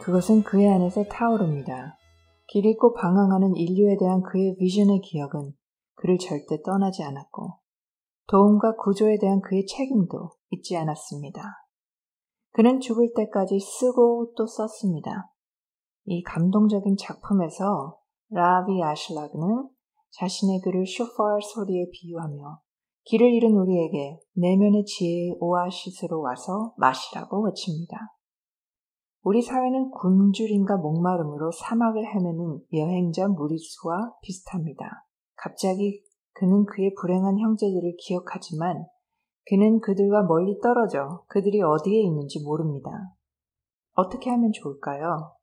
그것은 그의 안에서 타오릅니다. 길 잃고 방황하는 인류에 대한 그의 비전의 기억은 그를 절대 떠나지 않았고 도움과 구조에 대한 그의 책임도 잊지 않았습니다. 그는 죽을 때까지 쓰고 또 썼습니다. 이 감동적인 작품에서 라비 아슐락은 자신의 글을 쇼파르 소리에 비유하며 길을 잃은 우리에게 내면의 지혜의 오아시스로 와서 마시라고 외칩니다. 우리 사회는 굶주림과 목마름으로 사막을 헤매는 여행자 무리수와 비슷합니다. 갑자기 그는 그의 불행한 형제들을 기억하지만 그는 그들과 멀리 떨어져 그들이 어디에 있는지 모릅니다. 어떻게 하면 좋을까요?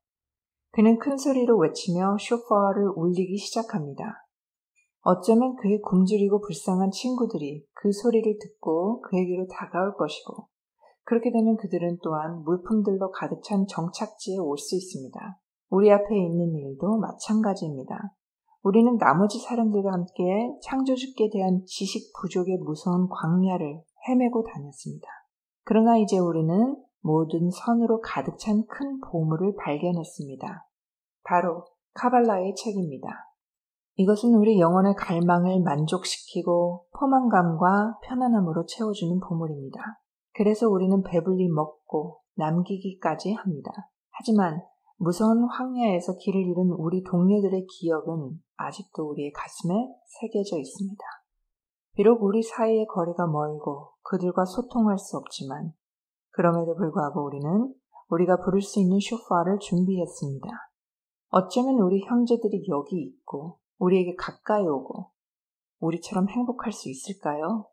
그는 큰 소리로 외치며 쇼파를 울리기 시작합니다. 어쩌면 그의 굶주리고 불쌍한 친구들이 그 소리를 듣고 그에게로 다가올 것이고 그렇게 되면 그들은 또한 물품들로 가득 찬 정착지에 올 수 있습니다. 우리 앞에 있는 일도 마찬가지입니다. 우리는 나머지 사람들과 함께 창조주께 대한 지식 부족의 무서운 광야를 헤매고 다녔습니다. 그러나 이제 우리는 모든 선으로 가득 찬 큰 보물을 발견했습니다. 바로 카발라의 책입니다. 이것은 우리 영혼의 갈망을 만족시키고 포만감과 편안함으로 채워주는 보물입니다. 그래서 우리는 배불리 먹고 남기기까지 합니다. 하지만 무서운 황야에서 길을 잃은 우리 동료들의 기억은 아직도 우리의 가슴에 새겨져 있습니다. 비록 우리 사이의 거리가 멀고 그들과 소통할 수 없지만 그럼에도 불구하고 우리는 우리가 부를 수 있는 쇼파를 준비했습니다. 어쩌면 우리 형제들이 여기 있고 우리에게 가까이 오고 우리처럼 행복할 수 있을까요?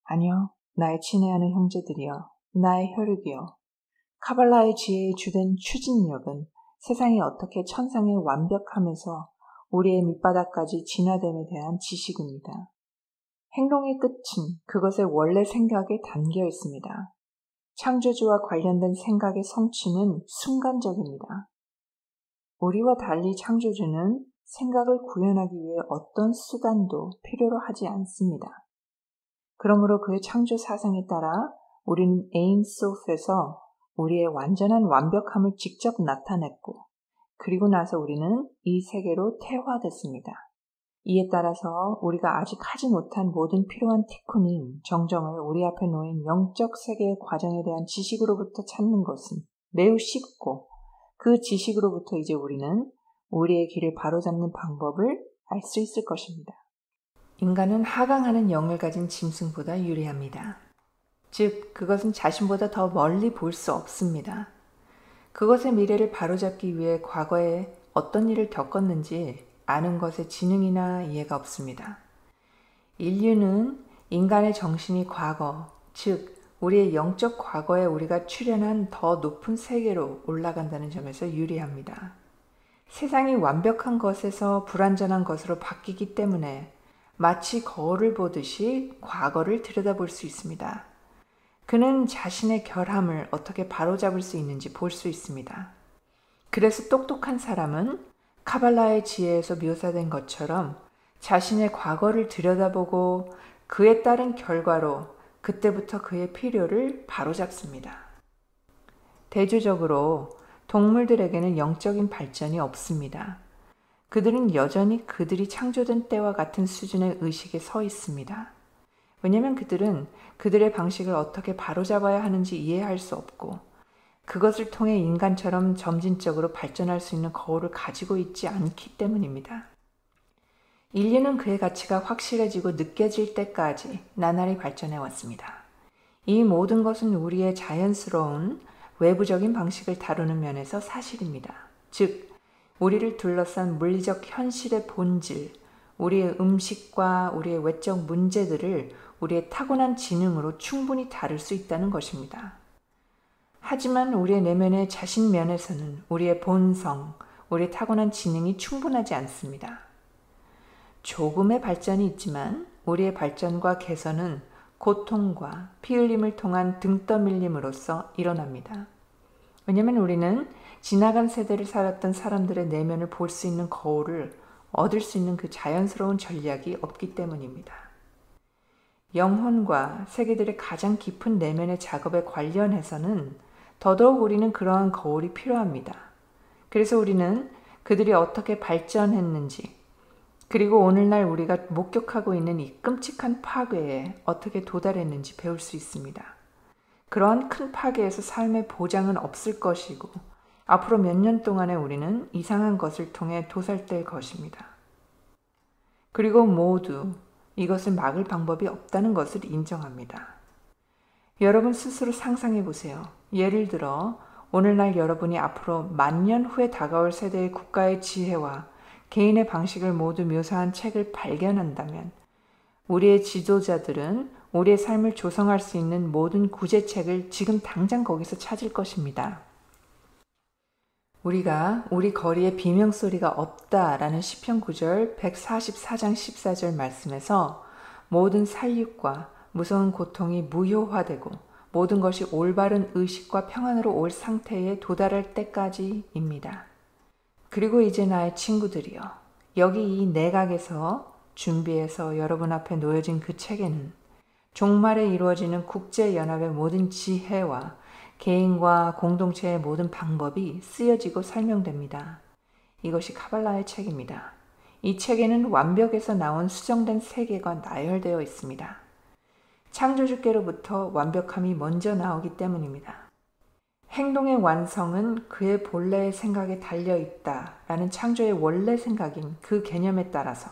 아니요. 나의 친애하는 형제들이여, 나의 혈육이여. 카발라의 지혜의 주된 추진력은 세상이 어떻게 천상의 완벽함에서 우리의 밑바닥까지 진화됨에 대한 지식입니다. 행동의 끝은 그것의 원래 생각에 담겨 있습니다. 창조주와 관련된 생각의 성취는 순간적입니다. 우리와 달리 창조주는 생각을 구현하기 위해 어떤 수단도 필요로 하지 않습니다. 그러므로 그의 창조 사상에 따라 우리는 에인소프에서 우리의 완전한 완벽함을 직접 나타냈고 그리고 나서 우리는 이 세계로 태화됐습니다. 이에 따라서 우리가 아직 하지 못한 모든 필요한 티쿠닝, 정정을 우리 앞에 놓인 영적 세계의 과정에 대한 지식으로부터 찾는 것은 매우 쉽고 그 지식으로부터 이제 우리는 우리의 길을 바로잡는 방법을 알 수 있을 것입니다. 인간은 하강하는 영을 가진 짐승보다 유리합니다. 즉, 그것은 자신보다 더 멀리 볼 수 없습니다. 그것의 미래를 바로잡기 위해 과거에 어떤 일을 겪었는지 아는 것에 지능이나 이해가 없습니다. 인류는 인간의 정신이 과거, 즉 우리의 영적 과거에 우리가 출현한 더 높은 세계로 올라간다는 점에서 유리합니다. 세상이 완벽한 것에서 불완전한 것으로 바뀌기 때문에 마치 거울을 보듯이 과거를 들여다볼 수 있습니다. 그는 자신의 결함을 어떻게 바로잡을 수 있는지 볼 수 있습니다. 그래서 똑똑한 사람은 카발라의 지혜에서 묘사된 것처럼 자신의 과거를 들여다보고 그에 따른 결과로 그때부터 그의 필요를 바로잡습니다. 대조적으로 동물들에게는 영적인 발전이 없습니다. 그들은 여전히 그들이 창조된 때와 같은 수준의 의식에 서 있습니다. 왜냐하면 그들은 그들의 방식을 어떻게 바로잡아야 하는지 이해할 수 없고 그것을 통해 인간처럼 점진적으로 발전할 수 있는 거울을 가지고 있지 않기 때문입니다. 인류는 그의 가치가 확실해지고 느껴질 때까지 나날이 발전해 왔습니다. 이 모든 것은 우리의 자연스러운 외부적인 방식을 다루는 면에서 사실입니다. 즉, 우리를 둘러싼 물리적 현실의 본질, 우리의 음식과 우리의 외적 문제들을 우리의 타고난 지능으로 충분히 다룰 수 있다는 것입니다. 하지만 우리의 내면의 자신 면에서는 우리의 본성, 우리의 타고난 지능이 충분하지 않습니다. 조금의 발전이 있지만 우리의 발전과 개선은 고통과 피 흘림을 통한 등 떠밀림으로써 일어납니다. 왜냐하면 우리는 지나간 세대를 살았던 사람들의 내면을 볼 수 있는 거울을 얻을 수 있는 그 자연스러운 전략이 없기 때문입니다. 영혼과 세계들의 가장 깊은 내면의 작업에 관련해서는 더더욱 우리는 그러한 거울이 필요합니다. 그래서 우리는 그들이 어떻게 발전했는지, 그리고 오늘날 우리가 목격하고 있는 이 끔찍한 파괴에 어떻게 도달했는지 배울 수 있습니다. 그러한 큰 파괴에서 삶의 보장은 없을 것이고 앞으로 몇 년 동안에 우리는 이상한 것을 통해 도살될 것입니다. 그리고 모두 이것을 막을 방법이 없다는 것을 인정합니다. 여러분 스스로 상상해 보세요. 예를 들어 오늘날 여러분이 앞으로 10,000년 후에 다가올 세대의 국가의 지혜와 개인의 방식을 모두 묘사한 책을 발견한다면 우리의 지도자들은 우리의 삶을 조성할 수 있는 모든 구제책을 지금 당장 거기서 찾을 것입니다. 우리가 우리 거리에 비명소리가 없다라는 시편 9절 144장 14절 말씀에서 모든 살육과 무서운 고통이 무효화되고 모든 것이 올바른 의식과 평안으로 올 상태에 도달할 때까지입니다. 그리고 이제 나의 친구들이여, 여기 이 내각에서 준비해서 여러분 앞에 놓여진 그 책에는 종말에 이루어지는 국제연합의 모든 지혜와 개인과 공동체의 모든 방법이 쓰여지고 설명됩니다. 이것이 카발라의 책입니다. 이 책에는 완벽에서 나온 수정된 세계가 나열되어 있습니다. 창조주께로부터 완벽함이 먼저 나오기 때문입니다. 행동의 완성은 그의 본래의 생각에 달려있다라는 창조의 원래 생각인 그 개념에 따라서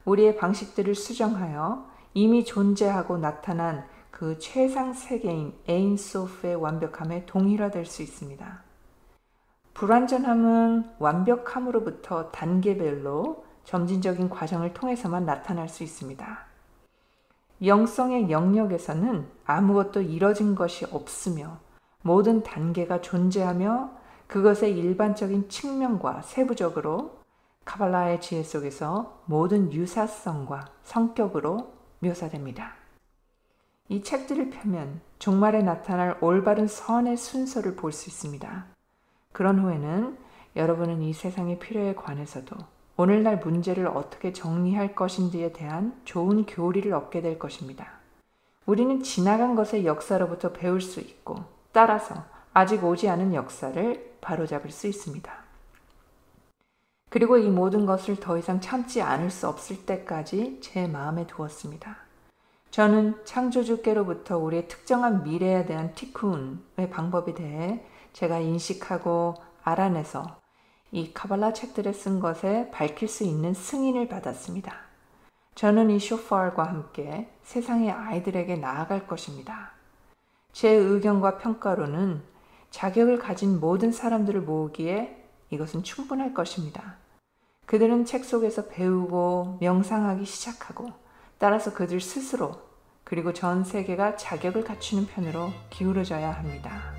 우리의 방식들을 수정하여 이미 존재하고 나타난 그 최상 세계인 에인소프의 완벽함에 동일화될 수 있습니다. 불완전함은 완벽함으로부터 단계별로 점진적인 과정을 통해서만 나타날 수 있습니다. 영성의 영역에서는 아무것도 이뤄진 것이 없으며 모든 단계가 존재하며 그것의 일반적인 측면과 세부적으로 카발라의 지혜 속에서 모든 유사성과 성격으로 묘사됩니다. 이 책들을 펴면 종말에 나타날 올바른 선의 순서를 볼 수 있습니다. 그런 후에는 여러분은 이 세상의 필요에 관해서도 오늘날 문제를 어떻게 정리할 것인지에 대한 좋은 교리를 얻게 될 것입니다. 우리는 지나간 것의 역사로부터 배울 수 있고 따라서 아직 오지 않은 역사를 바로잡을 수 있습니다. 그리고 이 모든 것을 더 이상 참지 않을 수 없을 때까지 제 마음에 두었습니다. 저는 창조주께로부터 우리의 특정한 미래에 대한 티쿤의 방법에 대해 제가 인식하고 알아내서 이 카발라 책들에 쓴 것에 밝힐 수 있는 승인을 받았습니다. 저는 이 쇼파르과 함께 세상의 아이들에게 나아갈 것입니다. 제 의견과 평가로는 자격을 가진 모든 사람들을 모으기에 이것은 충분할 것입니다. 그들은 책 속에서 배우고 명상하기 시작하고 따라서 그들 스스로 그리고 전 세계가 자격을 갖추는 편으로 기울어져야 합니다.